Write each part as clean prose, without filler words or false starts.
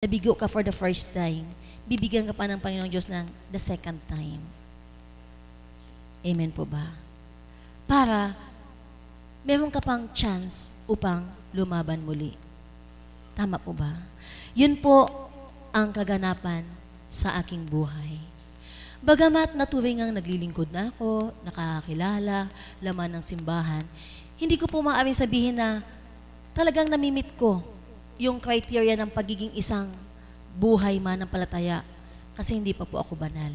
nabigo ka for the first time, bibigyan ka pa ng Panginoong Diyos ng the second time. Amen po ba? Para meron ka pang chance upang lumaban muli. Tama po ba? Yun po ang kaganapan sa aking buhay. Bagamat natuwing ang naglilingkod na ako, nakakakilala, laman ng simbahan, hindi ko po maaaring sabihin na talagang namimit ko yung criteria ng pagiging isang buhay mananampalataya kasi hindi pa po ako banal.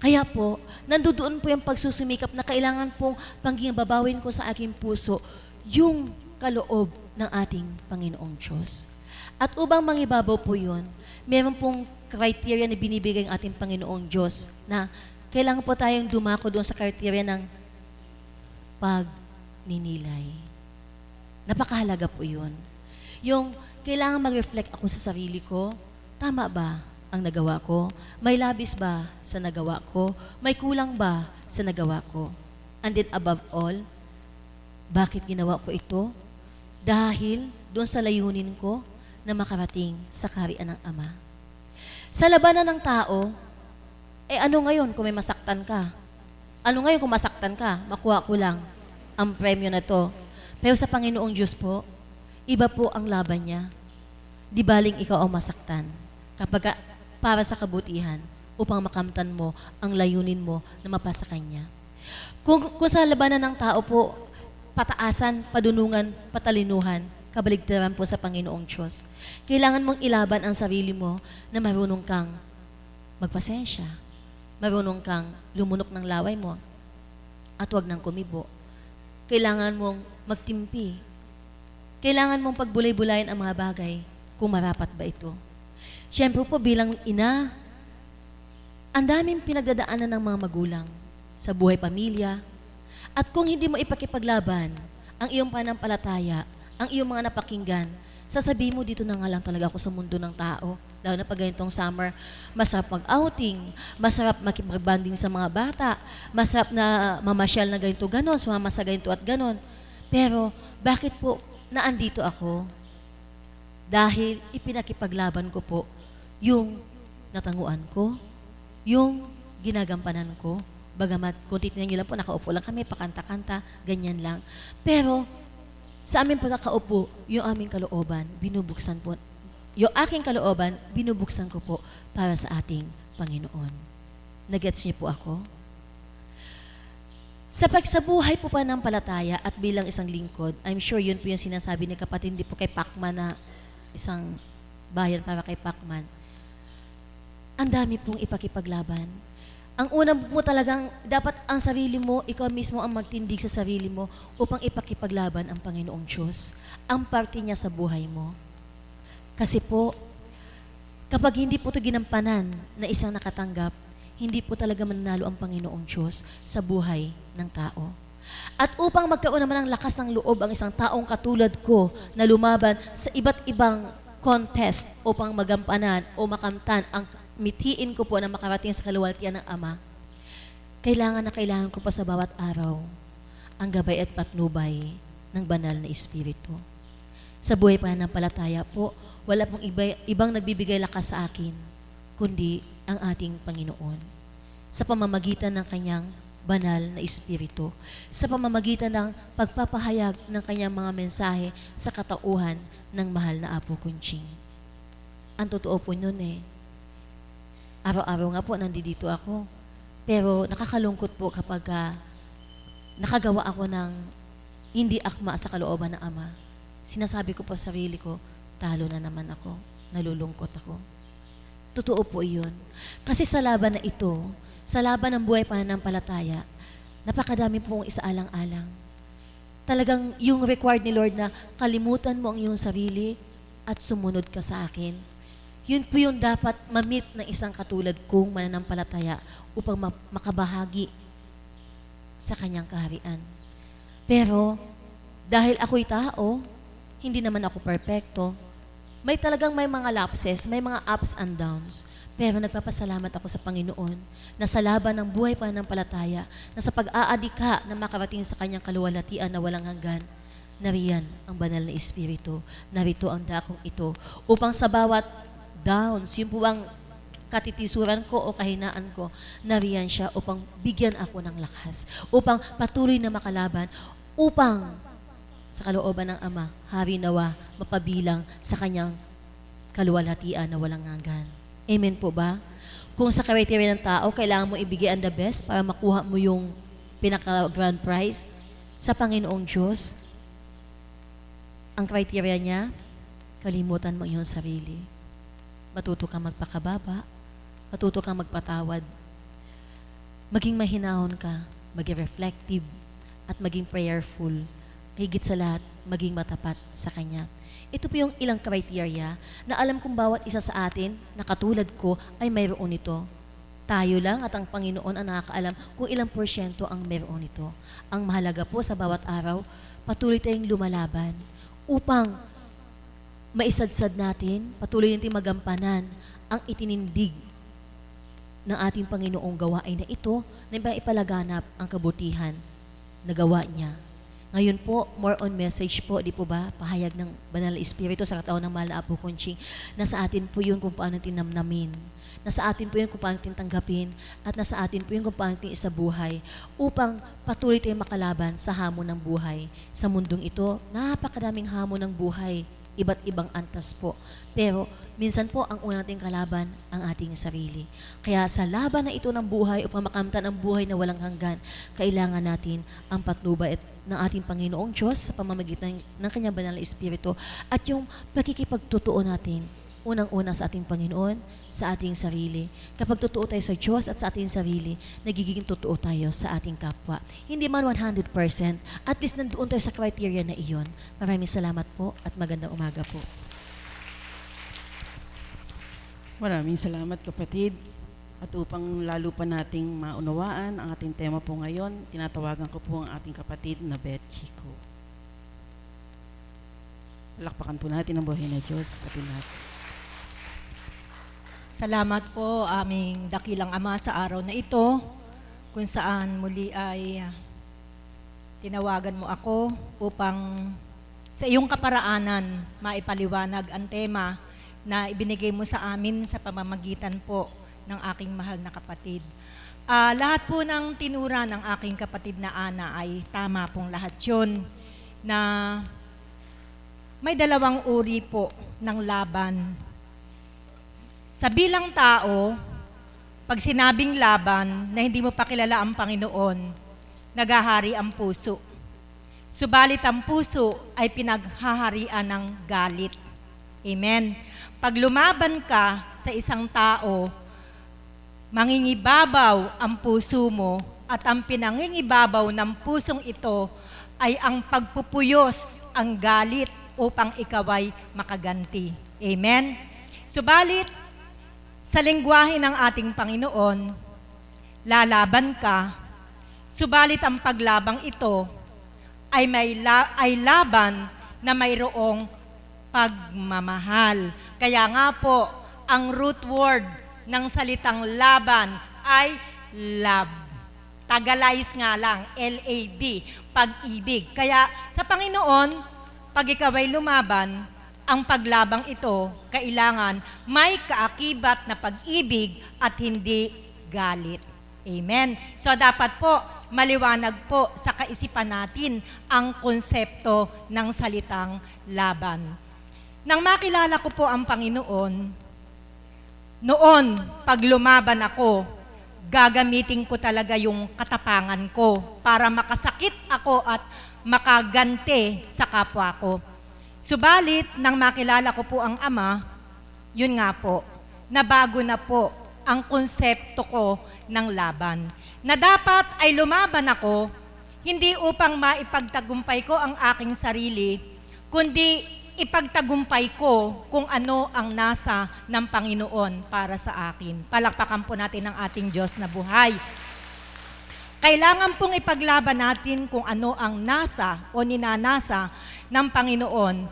Kaya po, nandoon po yung pagsusumikap na kailangan pong panggibabawin ko sa aking puso yung kaloob ng ating Panginoong Diyos. At upang mangibabaw po yun, meron pong criteria na binibigay ng ating Panginoong Diyos na kailangan po tayong dumako doon sa criteria ng pagninilay. Napakahalaga po yun. Yung kailangan mag-reflect ako sa sarili ko, tama ba ang nagawa ko? May labis ba sa nagawa ko? May kulang ba sa nagawa ko? And then above all, bakit ginawa ko ito? Dahil doon sa layunin ko na makarating sa kaharian ng Ama. Sa labanan ng tao, ano ngayon kung may masaktan ka? Ano ngayon kung masaktan ka? Makuha ko lang ang premyo na to. Pero sa Panginoong Diyos po, iba po ang laban niya. Di baling ikaw ang masaktan. Kapag para sa kabutihan, upang makamtan mo ang layunin mo na mapasa Kanya. Kung sa labanan ng tao po, pataasan, padunungan, patalinuhan, kabaligtaran po sa Panginoong Diyos. Kailangan mong ilaban ang sarili mo na marunong kang magpasensya. Marunong kang lumunok ng laway mo at huwag nang kumibo. Kailangan mong magtimpi. Kailangan mong pagbulay-bulayin ang mga bagay kung marapat ba ito. Siyempre po bilang ina, ang daming pinagdadaanan ng mga magulang sa buhay pamilya. At kung hindi mo ipakipaglaban ang iyong pananampalataya, ang iyong mga napakinggan, sasabihin mo dito na nga lang talaga ako sa mundo ng tao. Lalo na pag ganitong summer, masarap mag-outing, masarap makipagbanding sa mga bata, masarap na mamasyal na ganito ganon, sumama sa ganito at ganon. Pero bakit po naandito ako? Dahil ipinakipaglaban ko po yung natanguan ko, yung ginagampanan ko. Bagamat kung titignan nyo lang po, nakaupo lang kami, pakanta-kanta, ganyan lang. Pero sa aming pagkakaupo, yung aming kalooban, binubuksan po. Yung aking kalooban, binubuksan ko po para sa ating Panginoon. Nagets niyo po ako? Sa buhay po pa ng palataya at bilang isang lingkod, I'm sure yun po yung sinasabi ni kapatid, hindi po kay Pacman na isang bayan para kay Pacman. Ang dami pong ipakipaglaban. Ang unang po talagang, dapat ang sarili mo, ikaw mismo ang magtindig sa sarili mo upang ipakipaglaban ang Panginoong Diyos. Ang parte niya sa buhay mo. Kasi po, kapag hindi po ito ginampanan na isang nakatanggap, hindi po talaga mananalo ang Panginoong Diyos sa buhay ng tao. At upang magkaroon naman ng lakas ng loob ang isang taong katulad ko na lumaban sa iba't ibang contest upang magampanan o makamtan ang mithiin ko po na makarating sa kaluwalhatian ng Ama, kailangan na kailangan ko pa sa bawat araw ang gabay at patnubay ng banal na Espiritu. Sa buhay pananampalataya po, wala pong ibang nagbibigay lakas sa akin, kundi ang ating Panginoon. Sa pamamagitan ng Kanyang banal na Espiritu, sa pamamagitan ng pagpapahayag ng Kanyang mga mensahe sa katauhan ng mahal na Apo Kunching. Ang totoo po nun araw-araw nga po nandito ako, pero nakakalungkot po kapag nakagawa ako ng hindi akma sa kalooban ng Ama. Sinasabi ko po sa sarili ko, talo na naman ako, nalulungkot ako. Totoo po iyon. Kasi sa laban na ito, sa laban ng buhay pananampalataya, napakadami pong isaalang-alang. Talagang yung required ni Lord na kalimutan mo ang iyong sarili at sumunod ka sa akin. Yun po yung dapat ma-meet ng isang katulad kong mananampalataya upang makabahagi sa Kanyang kaharian. Pero dahil ako'y tao, hindi naman ako perpekto, may mga lapses, may mga ups and downs. Pero nagpapasalamat ako sa Panginoon na sa laban ng buhay pananampalataya, na sa pag-aadika na makarating sa Kanyang kaluwalhatian na walang hanggan, nariyan ang banal na Espiritu, narito ang dakong ito, upang sa bawat downs, yun po ang katitisuran ko o kahinaan ko, nariyan siya upang bigyan ako ng lakas, upang patuloy na makalaban, upang sa kalooban ng Ama, hari nawa, mapabilang sa kanyang kaluwalhatian na walang hanggan. Amen po ba? Kung sa criteria ng tao, kailangan mo ibigay ang the best para makuha mo yung pinaka-grand prize, sa Panginoong Diyos, ang criteria niya, kalimutan mo iyong sarili. Matuto kang magpakababa, matuto kang magpatawad, maging mahinahon ka, maging reflective, at maging prayerful. Higit sa lahat, maging matapat sa Kanya. Ito po yung ilang criteria na alam kong bawat isa sa atin na katulad ko ay mayroon nito. Tayo lang at ang Panginoon ang nakakaalam kung ilang porsyento ang mayroon nito. Ang mahalaga po sa bawat araw, patuloy tayong lumalaban upang maisadsad natin, patuloy natin magampanan ang itinindig ng ating Panginoong gawain na ito na ipalaganap ang kabutihan na gawa niya. Ngayon po, more on message po, di po ba? Pahayag ng Banal na Espiritu sa katawan ng Mahal na Apo Conching. Nasa atin po yun kung paano tinamnamin. Nasa atin po yun kung paano tintanggapin. At nasa atin po yun kung paano isabuhay upang patuloy tayong makalaban sa hamon ng buhay. Sa mundong ito, napakaraming hamon ng buhay. Iba't ibang antas po. Pero minsan po ang una nating kalaban ang ating sarili. Kaya sa laban na ito ng buhay upang makamtan ang buhay na walang hanggan, kailangan natin ang patnubay ng ating Panginoong Diyos sa pamamagitan ng Kanyang Banal na Espiritu at yung pagkikipagtotoo natin unang-una sa ating Panginoon, sa ating sarili. Kapag totoo tayo sa Diyos at sa ating sarili, nagiging totoo tayo sa ating kapwa. Hindi man 100%, at least nandoon tayo sa criteria na iyon. Maraming salamat po at magandang umaga po. Maraming salamat kapatid. At upang lalo pa nating maunawaan ang ating tema po ngayon, tinatawagan ko po ang ating kapatid na Beth Chico. Palakpakan po natin ang buhay na Diyos, kapatid natin. Salamat po aming dakilang Ama sa araw na ito kung saan muli ay tinawagan mo ako upang sa iyong kaparaanan maipaliwanag ang tema na ibinigay mo sa amin sa pamamagitan po ng aking mahal na kapatid. Lahat po ng tinura ng aking kapatid na Ana ay tama pong lahat yun, na may dalawang uri po ng laban. Sa bilang tao, pag sinabing laban na hindi mo pa kilala ang Panginoon, naghahari ang puso. Subalit ang puso ay pinaghaharian ng galit. Amen. Pag lumaban ka sa isang tao, mangingibabaw ang puso mo at ang pinangingibabaw ng pusong ito ay ang pagpupuyos, ang galit upang ikaw ay makaganti. Amen. Subalit, sa lengguwahe ng ating Panginoon, lalaban ka, subalit ang paglabang ito ay laban na mayroong pagmamahal. Kaya nga po, ang root word ng salitang laban ay love. Tagalize nga lang, L-A-B, pag-ibig. Kaya sa Panginoon, pag ikaw ay lumaban, ang paglabang ito, kailangan may kaakibat na pag-ibig at hindi galit. Amen. So dapat po, maliwanag po sa kaisipan natin ang konsepto ng salitang laban. Nang makilala ko po ang Panginoon, noon, pag lumaban ako, gagamitin ko talaga yung katapangan ko para makasakit ako at makagante sa kapwa ko. Subalit, nang makilala ko po ang Ama, yun nga po, nabago na po ang konsepto ko ng laban. Na dapat ay lumaban ako, hindi upang maipagtagumpay ko ang aking sarili, kundi ipagtagumpay ko kung ano ang nasa ng Panginoon para sa akin. Palakpakan po natin ang ating Diyos na buhay. Kailangan pong ipaglaban natin kung ano ang nasa o ninanasa ng Panginoon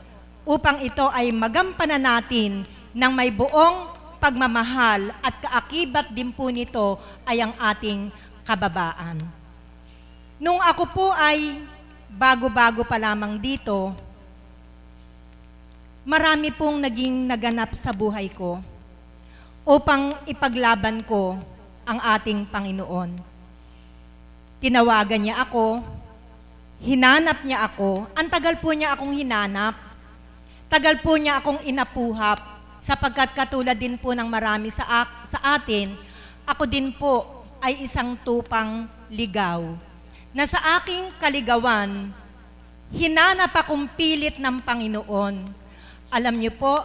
upang ito ay magampanan natin ng may buong pagmamahal at kaakibat din po nito ay ang ating kababaan. Nung ako po ay bago-bago pa lamang dito, marami pong naging naganap sa buhay ko. upang ipaglaban ko ang ating Panginoon. Tinawagan niya ako, hinanap niya ako, ang tagal po niya akong hinanap, tagal po niya akong inapuhap, sapagkat katulad din po ng marami sa atin, ako din po ay isang tupang ligaw, na sa aking kaligawan, hinanap akong pilit ng Panginoon. Alam niyo po,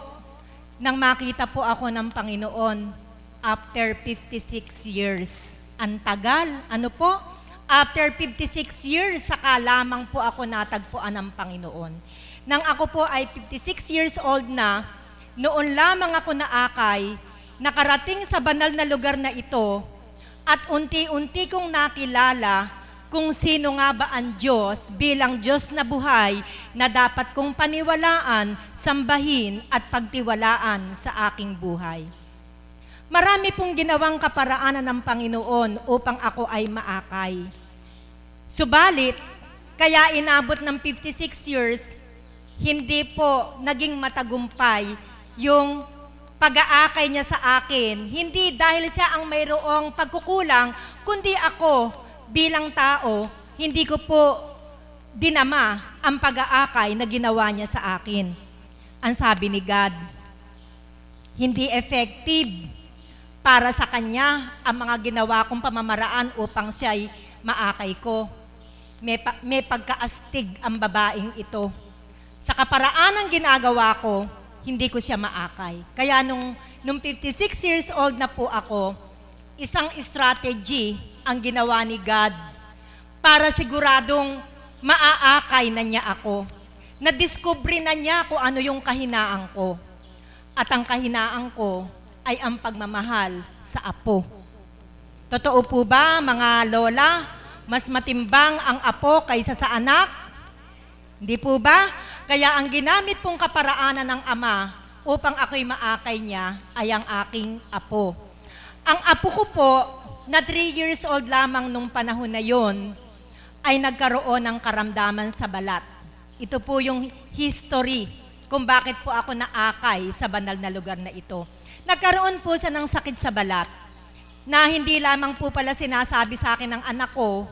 nang makita po ako ng Panginoon, after 56 years, ang tagal, ano po? After 56 years, saka lamang po ako natagpuan ng Panginoon. Nang ako po ay 56 years old na, noon lamang ako naakay, nakarating sa banal na lugar na ito, at unti-unti kong nakilala kung sino nga ba ang Diyos bilang Diyos na buhay na dapat kong paniwalaan, sambahin at pagtiwalaan sa aking buhay. Marami pong ginawang kaparaanan ng Panginoon upang ako ay maakay. Subalit, kaya inabot ng 56 years, hindi po naging matagumpay yung pag-aakay niya sa akin. Hindi dahil siya ang mayroong pagkukulang, kundi ako bilang tao, hindi ko po dinama ang pag-aakay na ginawa niya sa akin. Ang sabi ni God, hindi effective para sa Kanya ang mga ginawa kong pamamaraan upang siya'y maakay ko. May pagkaastig ang babaeng ito. Sa kaparaan ng ginagawa ko, hindi ko siya maakay. Kaya nung 56 years old na po ako, isang strategy ang ginawa ni God para siguradong maaakay na niya ako. Nadiskubre na niya kung ano yung kahinaan ko. At ang kahinaan ko ay ang pagmamahal sa apo. Totoo po ba, mga lola, mas matimbang ang apo kaysa sa anak? Hindi po ba? Kaya ang ginamit pong kaparaanan ng ama upang ako'y maakay niya ay ang aking apo. Ang apo ko po, na 3 years old lamang nung panahon na yon, ay nagkaroon ng karamdaman sa balat. Ito po yung history kung bakit po ako naakay sa banal na lugar na ito. Nagkaroon po siya ng sakit sa balat na hindi lamang po pala sinasabi sa akin ng anak ko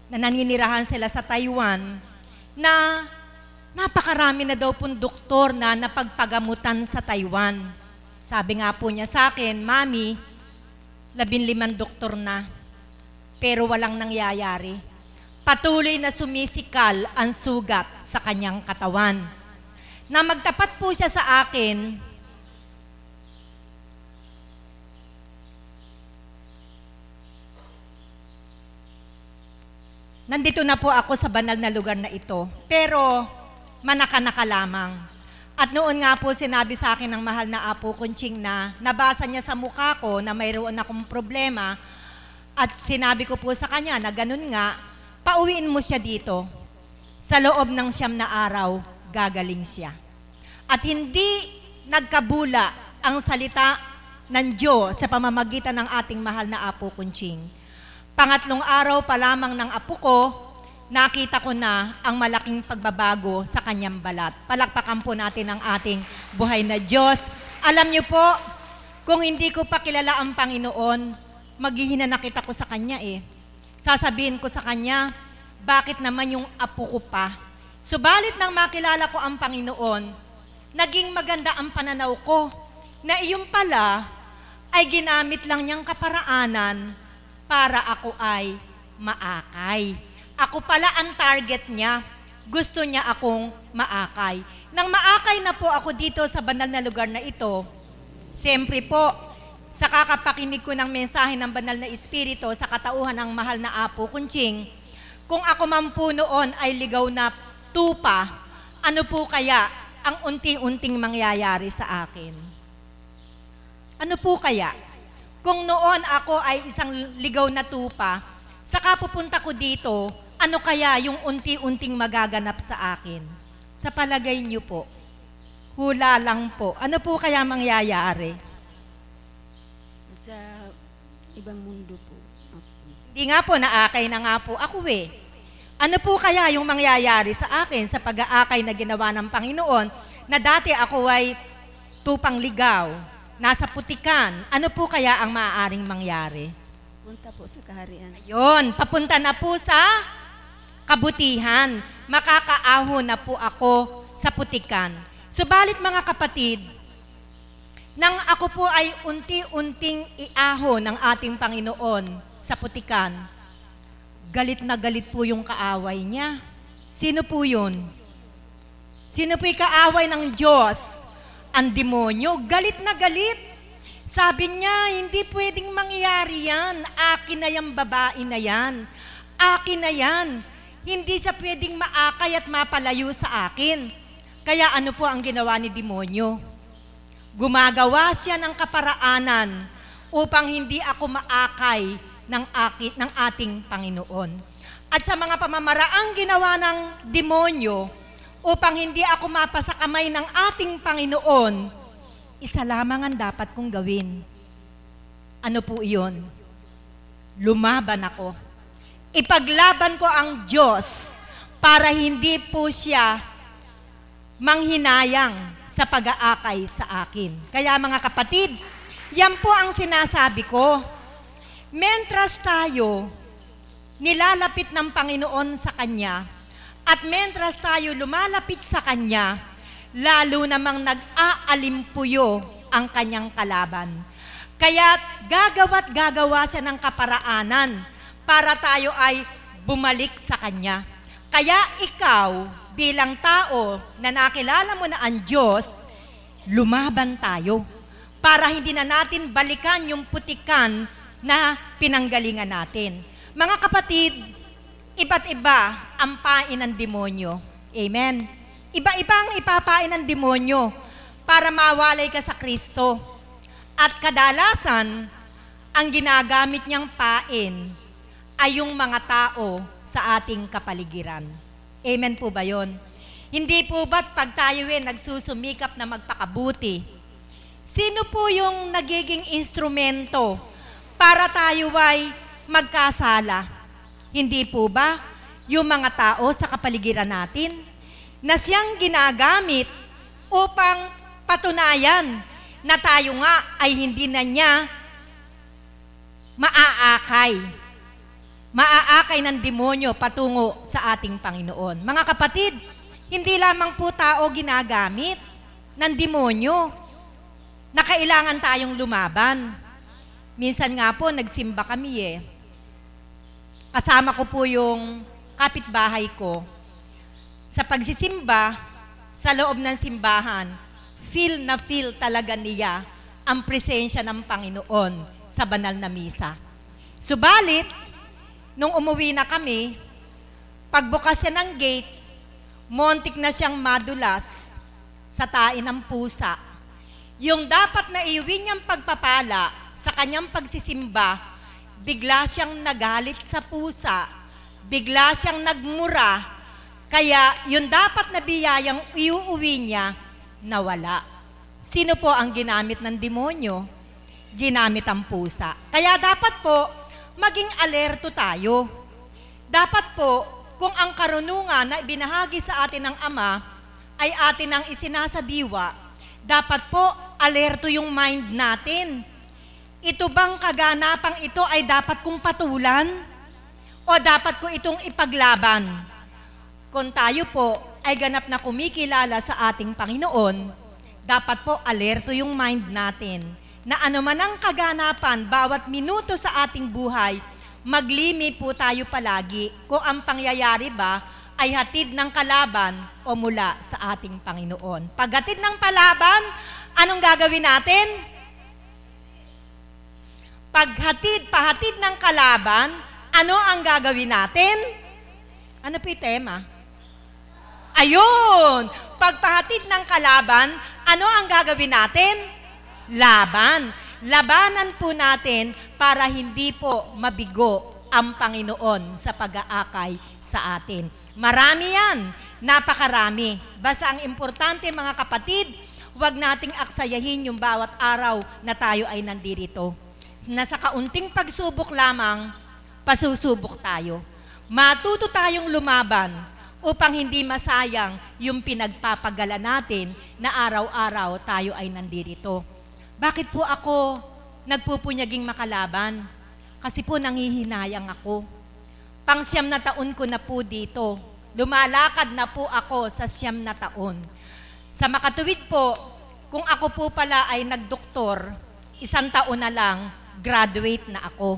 na naninirahan sila sa Taiwan na napakarami na daw pong doktor na napagpagamutan sa Taiwan. Sabi nga po niya sa akin, Mami, 15 doktor na, pero walang nangyayari. Patuloy na sumisikal ang sugat sa kanyang katawan. Na magtapat po siya sa akin, nandito na po ako sa banal na lugar na ito, pero manaka-naka lamang. At noon nga po sinabi sa akin ng mahal na Apo Kunching na nabasa niya sa mukha ko na mayroon akong problema at sinabi ko po sa kanya na ganun nga, pauwiin mo siya dito. Sa loob ng 9 na araw, gagaling siya. At hindi nagkabula ang salita ng Diyos sa pamamagitan ng ating mahal na Apo Kunching. Pangatlong araw pa lamang ng apo ko, nakita ko na ang malaking pagbabago sa kanyang balat. Palakpakan po natin ang ating buhay na Diyos. Alam niyo po, kung hindi ko pa kilala ang Panginoon, maghihinanakit ako sa Kanya eh. Sasabihin ko sa Kanya, bakit naman yung apo ko pa? Subalit nang makilala ko ang Panginoon, naging maganda ang pananaw ko na iyon pala ay ginamit lang niyang kaparaanan para ako ay maakay. Ako pala ang target niya. Gusto niya akong maakay. Nang maakay na po ako dito sa banal na lugar na ito, siyempre po, sa kakapakinig ko ng mensahe ng banal na Espiritu sa katauhan ng mahal na Apo Kunching, kung ako man po noon ay ligaw na tupa, ano po kaya ang unti-unting mangyayari sa akin? Ano po kaya? Kung noon ako ay isang ligaw na tupa, saka pupunta ko dito, ano kaya yung unti-unting magaganap sa akin? Sa palagay niyo po, hula lang po, ano po kaya mangyayari? Sa ibang mundo po. Hindi nga po, naakay na nga po ako eh. Ano po kaya yung mangyayari sa akin sa pag-aakay na ginawa ng Panginoon na dati ako ay tupang ligaw? nasa putikan, ano po kaya ang maaaring mangyari? Punta po sa kaharian. Ayun, papunta na po sa kabutihan. Makakaahon na po ako sa putikan. Subalit mga kapatid, nang ako po ay unti-unting iahon ng ating Panginoon sa putikan, galit na galit po yung kaaway niya. Sino po yun? Sino po yung kaaway ng Diyos? Ang demonyo. Galit na galit. Sabi niya, hindi pwedeng mangyari yan. Akin na yung babae na yan. Akin na yan. Hindi siya pwedeng maakay at mapalayo sa akin. Kaya ano po ang ginawa ni demonyo? Gumagawa siya ng kaparaanan upang hindi ako maakay ng ating Panginoon. At sa mga pamamaraang ginawa ng demonyo upang hindi ako mapasa kamay ng ating Panginoon, isa lamang ang dapat kong gawin. Ano po iyon? Lumaban ako. Ipaglaban ko ang Diyos para hindi po siya manghinayang sa pag-aakay sa akin. Kaya mga kapatid, yan po ang sinasabi ko. Mentras tayo nilalapit ng Panginoon sa Kanya at mentras tayo lumalapit sa Kanya, lalo namang nag-aalimpuyo ang Kanyang kalaban. Kaya gagawa siya ng kaparaanan para tayo ay bumalik sa Kanya. Kaya ikaw, bilang tao na nakilala mo na ang Diyos, lumaban tayo para hindi na natin balikan yung putikan na pinanggalingan natin. Mga kapatid, iba't iba ang pain ng demonyo. Amen? Iba-iba ang ipapain ng demonyo para mawalay ka sa Kristo. At kadalasan, ang ginagamit niyang pain ay yung mga tao sa ating kapaligiran. Amen po ba yun? Hindi po ba't pag tayo nagsusumikap na magpakabuti, sino po yung nagiging instrumento para tayo ay magkasala? Hindi po ba yung mga tao sa kapaligiran natin na siyang ginagamit upang patunayan na tayo nga ay hindi na niya maaakay ng demonyo patungo sa ating Panginoon. Mga kapatid, hindi lamang po tao ginagamit ng demonyo na kailangan tayong lumaban. Minsan nga po, nagsimba kami Kasama ko po yung kapitbahay ko. Sa pagsisimba, sa loob ng simbahan, feel na feel talaga niya ang presensya ng Panginoon sa banal na misa. Subalit, nung umuwi na kami, pagbukas siya ng gate, montik na siyang madulas sa tain ng pusa. Yung dapat na iuwi niyang pagpapala sa kanyang pagsisimba, bigla siyang nagalit sa pusa, bigla siyang nagmura, kaya yung dapat na biyayang iuuwi niya, nawala. Sino po ang ginamit ng demonyo? Ginamit ang pusa. Kaya dapat po, maging alerto tayo. Dapat po, kung ang karunungan na ibinahagi sa atin ng Ama ay atin ang isinasadiwa, dapat po, alerto yung mind natin. Ito bang kaganapang ito ay dapat kong patulan? O dapat ko itong ipaglaban? Kung tayo po ay ganap na kumikilala sa ating Panginoon, dapat po alerto yung mind natin na anuman ang kaganapan bawat minuto sa ating buhay, maglimi po tayo palagi kung ang pangyayari ba ay hatid ng kalaban o mula sa ating Panginoon. Paghatid ng palaban, anong gagawin natin? Pahatid ng kalaban, ano ang gagawin natin? Ano po yung tema? Ayun! Pagpahatid ng kalaban, ano ang gagawin natin? Laban. Labanan po natin para hindi po mabigo ang Panginoon sa pag-aakay sa atin. Marami yan. Napakarami. Basta ang importante mga kapatid, huwag nating aksayahin yung bawat araw na tayo ay nandirito. Na sa kaunting pagsubok lamang, pasusubok tayo. Matuto tayong lumaban upang hindi masayang yung pinagpapagala natin na araw-araw tayo ay nandirito. Bakit po ako nagpupunyaging makalaban? Kasi po nangihinayang ako. Pang-siyam na taon ko na po dito. Lumalakad na po ako sa 9 na taon. Sa makatuwid po, kung ako po pala ay nagdoktor, 1 taon na lang, graduate na ako.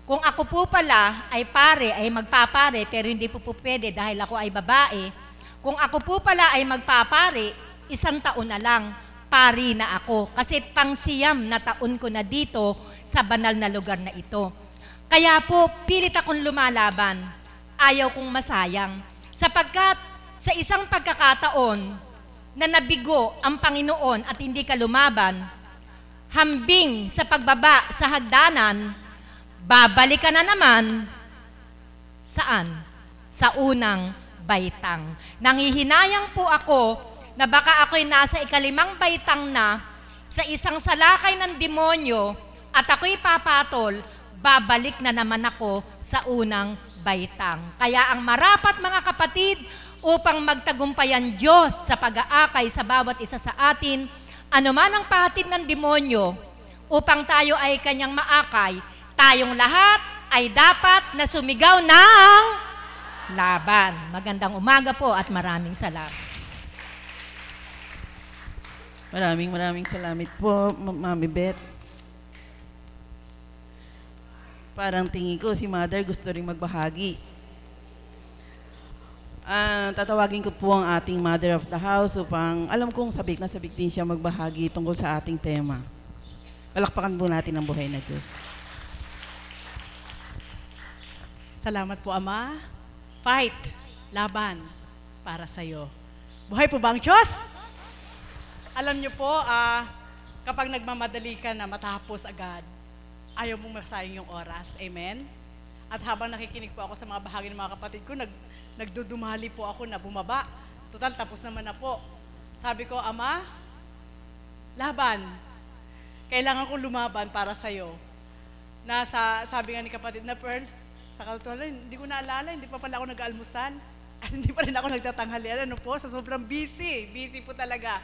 Kung ako po pala ay pare, ay magpapare, pero hindi po pwede dahil ako ay babae. Kung ako po pala ay magpapare, 1 taon na lang, pari na ako. Kasi pang-siyam na taon ko na dito sa banal na lugar na ito. Kaya po, pilit akong lumalaban. Ayaw kong masayang. Sapagkat sa isang pagkakataon na nabigo ang Panginoon at hindi ka lumaban, hambing sa pagbaba sa hagdanan, babalik ka na naman, saan? Sa unang baitang. Nanghihinayang po ako na baka ako'y nasa 5 baitang na sa isang salakay ng demonyo at ako'y papatol, babalik na naman ako sa unang baitang. Kaya ang marapat mga kapatid, upang magtagumpayan Diyos sa pag-aakay sa bawat isa sa atin, anuman ang pahatid ng demonyo, upang tayo ay kanyang maakay, tayong lahat ay dapat na sumigaw ng laban. Magandang umaga po at maraming salamat. Maraming salamat po, Mami Beth. Parang tingin ko si Mother gusto ring magbahagi. Tatawagin ko po ang ating Mother of the House upang alam kong sabik na sabik din siya magbahagi tungkol sa ating tema. Palakpakan po natin ang buhay na Diyos. Salamat po, Ama. Fight, laban, para sa'yo. Buhay po ba ang Diyos? Alam niyo po, kapag nagmamadali ka na matapos agad, ayaw mong masayang yung oras. Amen? At habang nakikinig po ako sa mga bahagi ng mga kapatid ko, nagdudumali po ako na bumaba. Total, tapos naman na po. Sabi ko, Ama, laban. Kailangan kong lumaban para sa'yo. Sabi nga ni kapatid na Pearl, sa kaltualan, hindi ko naalala, hindi pa pala ako nag-almusal. Hindi pa rin ako nagtatanghalian. Ano po, sa sobrang busy. Busy po talaga.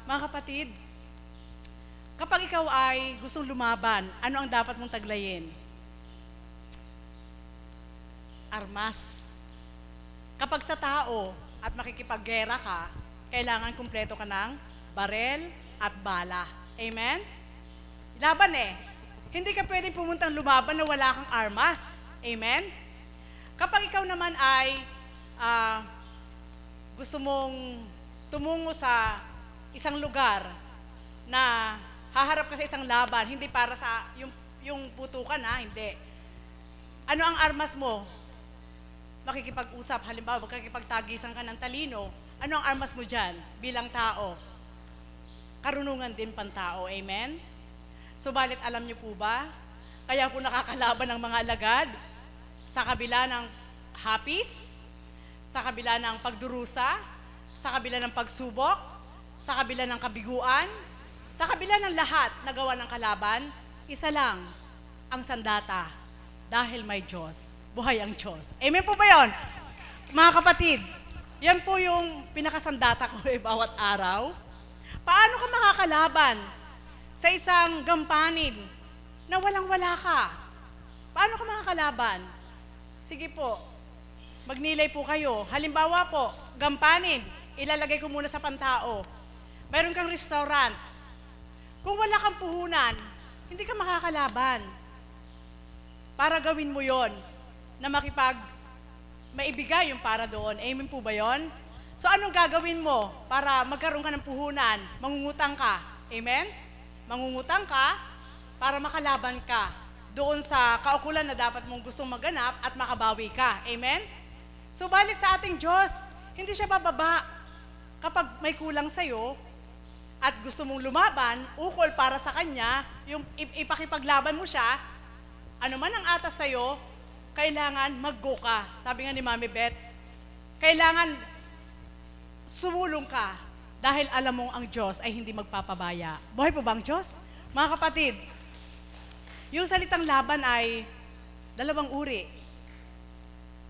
Mga kapatid, kapag ikaw ay gustong lumaban, ano ang dapat mong taglayin? Armas. Kapag sa tao at makikipaggera ka, kailangan kumpleto ka ng barel at bala. Amen? Laban eh. Hindi ka pwedeng pumuntang lumaban na wala kang armas. Amen? Kapag ikaw naman ay gusto mong tumungo sa isang lugar na haharap ka sa isang laban, hindi para sa yung putukan hindi. Ano ang armas mo? Makikipag-usap, halimbawa, makikipagtagisan ka ng talino, ano ang armas mo dyan bilang tao? Karunungan din pantao, amen? Subalit alam niyo po ba, kaya po nakakalaban ng mga alagad sa kabila ng hapis, sa kabila ng pagdurusa, sa kabila ng pagsubok, sa kabila ng kabiguan, sa kabila ng lahat na gawa ng kalaban, isa lang ang sandata, dahil may Diyos. Buhay ang Diyos. Amen po ba yun? Mga kapatid, yan po yung pinakasandata ko bawat araw. Paano ka makakalaban sa isang gampanin na walang-wala ka? Paano ka makakalaban? Sige po, magnilay po kayo. Halimbawa po, gampanin, ilalagay ko muna sa pantao. Meron kang restaurant. Kung wala kang puhunan, hindi ka makakalaban. Para gawin mo yon na maibigay yung para doon. Amen po ba yon? So anong gagawin mo para magkaroon ka ng puhunan? Mangungutang ka. Amen? Mangungutang ka para makalaban ka doon sa kaukulan na dapat mong gustong maganap at makabawi ka. Amen? Subalit sa ating Diyos, hindi siya bababa. Kapag may kulang sa'yo at gusto mong lumaban, ukol para sa Kanya, yung ipakipaglaban mo siya, ano man ang atas sa'yo, kailangan mag-go ka. Sabi nga ni Mami Beth, kailangan sumulong ka dahil alam mong ang Diyos ay hindi magpapabaya. Buhay po ba ang Diyos? Mga kapatid, yung salitang laban ay dalawang uri.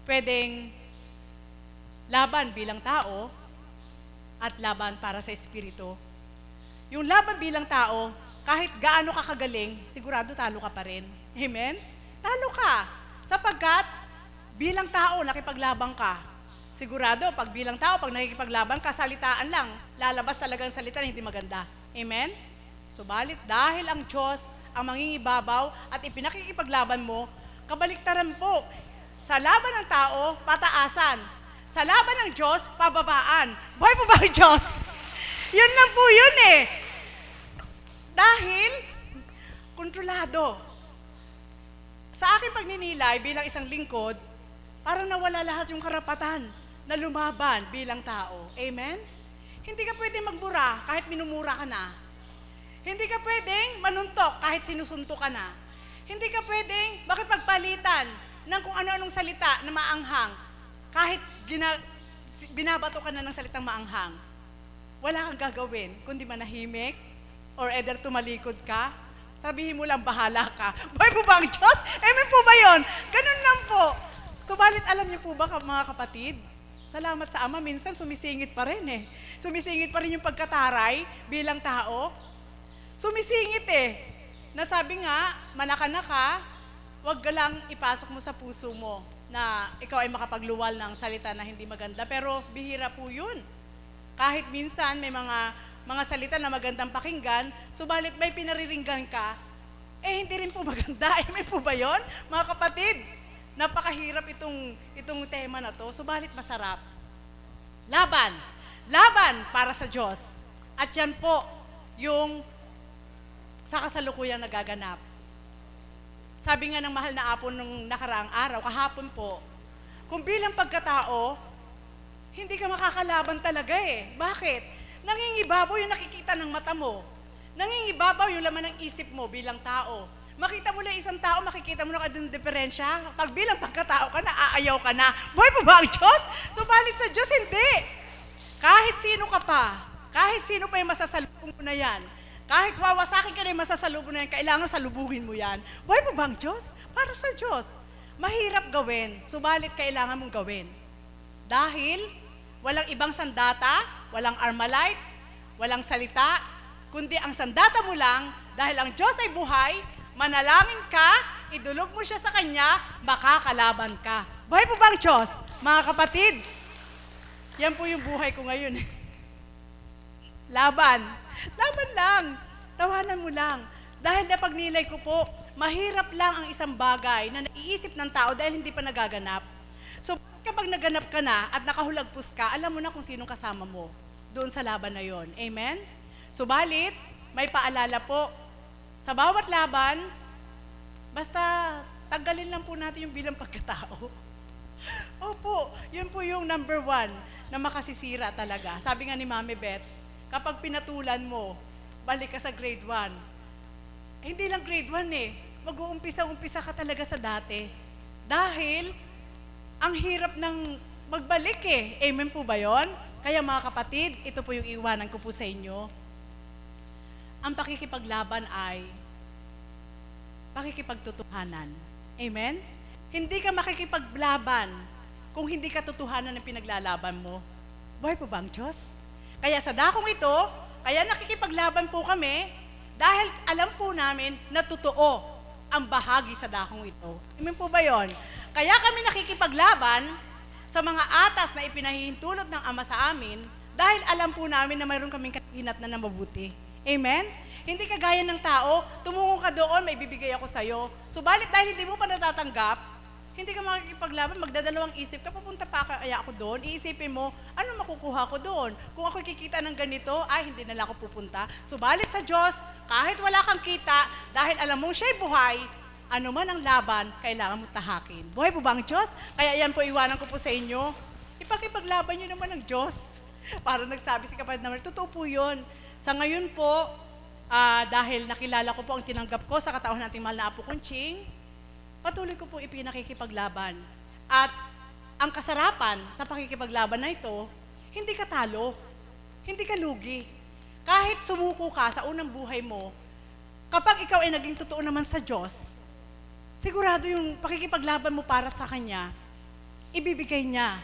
Pwedeng laban bilang tao at laban para sa espiritu. Yung laban bilang tao, kahit gaano ka kagaling, sigurado talo ka pa rin. Amen? Talo ka. Sapagkat, bilang tao, nakipaglabang ka. Sigurado, pag bilang tao, pag nakikipaglaban ka, salitaan lang. Lalabas talagang salita na hindi maganda. Amen? Subalit, dahil ang Diyos ang mangingibabaw at ipinakikipaglaban mo, kabaliktaran po. Sa laban ng tao, pataasan. Sa laban ng Diyos, pababaan. Buhay po ba ang Diyos? Yun lang po yun eh. Dahil, kontrolado. Sa aking pagninilay bilang isang lingkod, parang nawala lahat yung karapatan na lumaban bilang tao. Amen? Hindi ka pwedeng magbura kahit minumura ka na. Hindi ka pwedeng manuntok kahit sinusuntok ka na. Hindi ka pwedeng makipagpalitan ng kung ano-anong salita na maanghang kahit binabato ka na ng salitang maanghang. Wala kang gagawin kundi manahimik or either tumalikod ka, sabihin mo lang bahala ka. Buhay po ba ang Diyos? Amen po ba yun? Ganun lang po. Subalit alam niyo po ba mga kapatid, salamat sa Ama, minsan sumisingit pa rin eh. Sumisingit pa rin yung pagkataray bilang tao. Sumisingit eh. Nasabi nga, manaka-naka, wag ka lang ipasok mo sa puso mo na ikaw ay makapagluwal ng salita na hindi maganda. Pero bihira po yun. Kahit minsan may mga salita na magandang pakinggan, subalit may pinariringgan ka, eh hindi rin po maganda. May po ba yun? Mga kapatid, napakahirap itong tema na to, subalit masarap. Laban. Laban para sa Diyos. At yan po yung sa kasalukuyang nagaganap. Sabi nga ng mahal na apo nung nakaraang araw, kahapon po, kung bilang pagkatao, hindi ka makakalaban talaga eh. Bakit? Nangingibabaw yung nakikita ng mata mo. Nangingibabaw yung laman ng isip mo bilang tao. Makita mo lang isang tao, makikita mo na kadun diferensya. Pag bilang pagkatao ka na, aayaw ka na. Buhay po ba ang Diyos? Subalit sa Diyos, hindi. Kahit sino ka pa, kahit sino pa yung masasalubong mo na yan, kahit wawasakin ka na yung masasalubong na yan, kailangan salubungin mo yan. Buhay po ba ang Diyos? Para sa Diyos. Mahirap gawin, subalit kailangan mong gawin. Dahil walang ibang sandata, walang armalite, walang salita, kundi ang sandata mo lang, dahil ang Diyos ay buhay, manalangin ka, idulog mo siya sa Kanya, makakalaban ka. Buhay po ba ang Diyos? Mga kapatid, yan po yung buhay ko ngayon. Laban. Laban lang. Tawanan mo lang. Dahil napagnilay ko po, mahirap lang ang isang bagay na naiisip ng tao dahil hindi pa nagaganap. So, kapag naganap ka na at nakahulagpos ka, alam mo na kung sinong kasama mo doon sa laban na yon. Amen? Subalit, may paalala po, sa bawat laban, basta tanggalin lang po natin yung bilang pagkatao. Opo, yun po yung number 1 na makasisira talaga. Sabi nga ni Mami Beth, kapag pinatulan mo, balik ka sa grade 1. Hindi lang grade 1 eh, mag-uumpisa-umpisa ka talaga sa dati. Dahil, ang hirap ng magbalik eh. Amen po ba yun? Kaya mga kapatid, ito po yung iwanan ko po sa inyo. Ang pakikipaglaban ay pakikipagtutuhanan. Amen? Hindi ka makikipaglaban kung hindi ka tutuhanan ng pinaglalaban mo. Buhay po ba ang Diyos? Kaya sa dakong ito, kaya nakikipaglaban po kami dahil alam po namin na totoo ang bahagi sa dakong ito. Amen po ba yun? Kaya kami nakikipaglaban sa mga atas na ipinahihintulot ng Ama sa amin dahil alam po namin na mayroon kaming kahinat na mabuti. Amen? Hindi kagaya ng tao, tumungo ka doon, may bibigay ako sa'yo. Subalit dahil hindi mo pa natatanggap, hindi ka makikipaglaban, magdadalawang isip ka, pupunta pa kaya ako doon, iisipin mo, ano makukuha ko doon? Kung ako kikita ng ganito, ay hindi na lang ako pupunta. Subalit sa Diyos, kahit wala kang kita, dahil alam mong siya'y buhay, ano man ang laban, kailangan mo tahakin. Buhay po ba ang Diyos? Kaya yan po, iwanan ko po sa inyo. Ipakipaglaban nyo naman ang Diyos. Para nagsabi si kapatid naman, totoo po yun. Sa ngayon po, dahil nakilala ko po ang tinanggap ko sa katauhan nating mahal na Apo Kunching, patuloy ko po ipinakikipaglaban. At ang kasarapan sa pakikipaglaban na ito, hindi ka talo, hindi ka lugi. Kahit sumuko ka sa unang buhay mo, kapag ikaw ay naging totoo naman sa Diyos, sigurado yung pakikipaglaban mo para sa Kanya, ibibigay niya.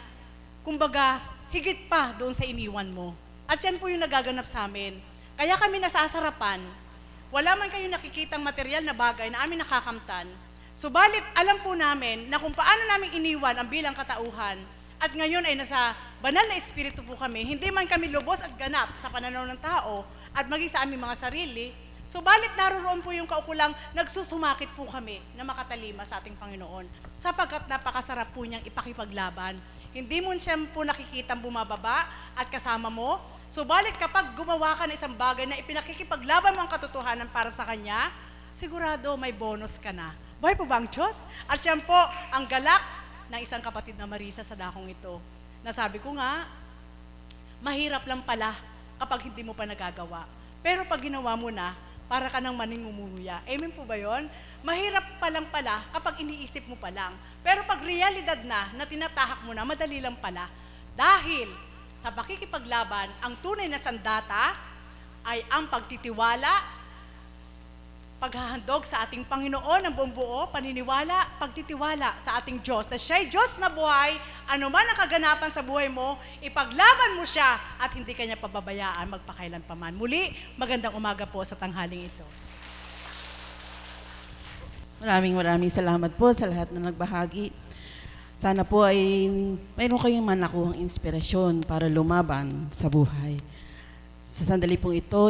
Kumbaga, higit pa doon sa iniwan mo. At yan po yung nagaganap sa amin. Kaya kami nasasarapan. Wala man kayong nakikitang material na bagay na amin nakakamtan. Subalit, alam po namin na kung paano namin iniwan ang bilang katauhan at ngayon ay nasa banal na espiritu po kami, hindi man kami lubos at ganap sa pananaw ng tao at maging sa aming mga sarili, subalit naroon po yung kaukulang nagsusumakit po kami na makatalima sa ating Panginoon sapagkat napakasarap po niyang ipakipaglaban. Hindi mo siya po nakikitang bumababa at kasama mo, subalit kapag gumawa ka ng isang bagay na ipinakikipaglaban mo ang katotohanan para sa Kanya, sigurado may bonus ka na. Buhay po ba ang Diyos? At yan po ang galak ng isang kapatid na Marisa sa dakong ito. Nasabi ko nga, mahirap lang pala kapag hindi mo pa nagagawa. Pero pag ginawa mo na, para ka nang maningumuya. Amen po ba yun? Mahirap pa lang pala kapag iniisip mo pa lang. Pero pag realidad na tinatahak mo na, madali lang pala. Dahil sa pakikipaglaban, ang tunay na sandata ay ang pagtitiwala, paghahandog sa ating Panginoon ng buong buo, paniniwala, pagtitiwala sa ating Diyos. Na siya'y Diyos na buhay, anuman ang kaganapan sa buhay mo, ipaglaban mo siya at hindi kanya pababayaan magpakailan paman. Muli, magandang umaga po sa tanghaling ito. Maraming salamat po sa lahat na nagbahagi. Sana po ay mayroon kayong manakuhang inspirasyon para lumaban sa buhay. Sa sandali pong ito,